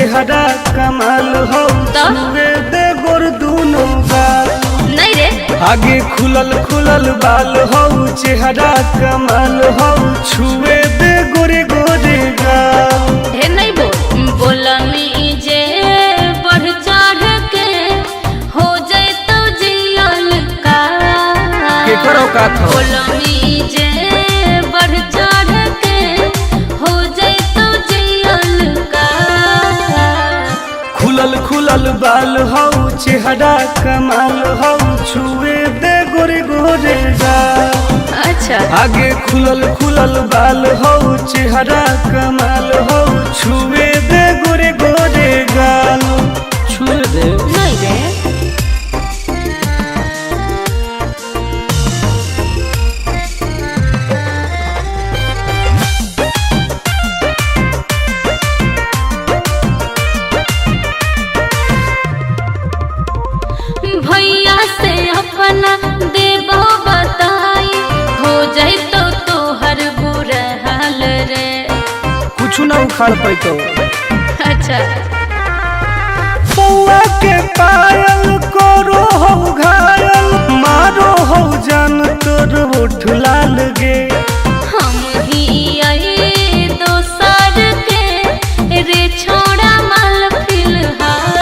चेहरा कमाल हो छुए दे गोर दूनो गाल। नहीं रे आगे खुलल खुलल बाल हो चेहरा कमाल हो छुए दे गोरे गोरे गाल। हे नहीं बोलनी जे बढ़ चढ़ के हो जाए तो जियल का करो का था बोलनी जे बढ़ चढ़ के हो जाए तो जियल का। खुलल खुलल बाल हो चेहरा कमाल हो छुए दे गोरे गोरे गाल। अच्छा आगे खुलल खुलल बाल हो चेहरा कमाल हो छुए दे गोरे गोरे गाल। छुए दे नहीं रे भैया से अपना देबो बताई हो जाए तो तोहर बुरा हाल रे। कुछ ना उखाड़ पैतो। अच्छा बउआ के पायल करो हो घायल मारो हो जान तोर होठ लाल गे। हम ही आई दोसर के रे छोड़ा माल फिलहाल।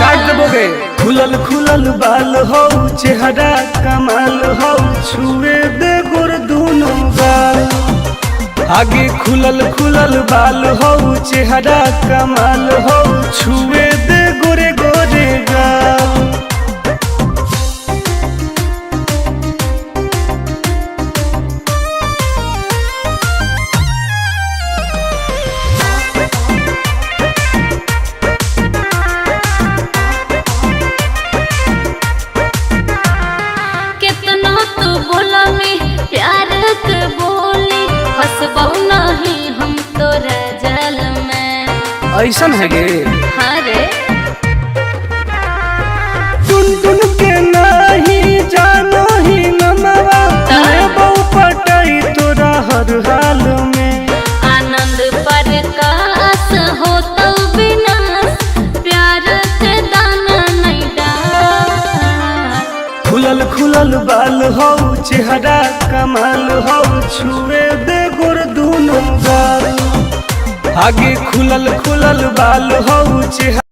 काट देबोगे खुलल खुलल बाल हो चेहरा कमाल हो छुए दे गोर दूनो गाल। आगे खुलल खुलल बाल हो चेहरा कमाल हो छुए दे गोरे गोरे गाल। कितना तू बोला में प्यार के बोली हंसबो नहीं हम तोरा जल में। ऐसन है गे हाँ रे टुन टुन के नाही जानो ही नमवा मैं बहु पटाई तोरा हर हाल में। आनंद प्रकाश हो तो विनाश प्यार के दाना नहीं डाल। खुलल खुलल बाल हो चेहरा कमाल हो छुए दे गोर दूनो गाल। आगे खुलल खुलल बाल हो चेहरा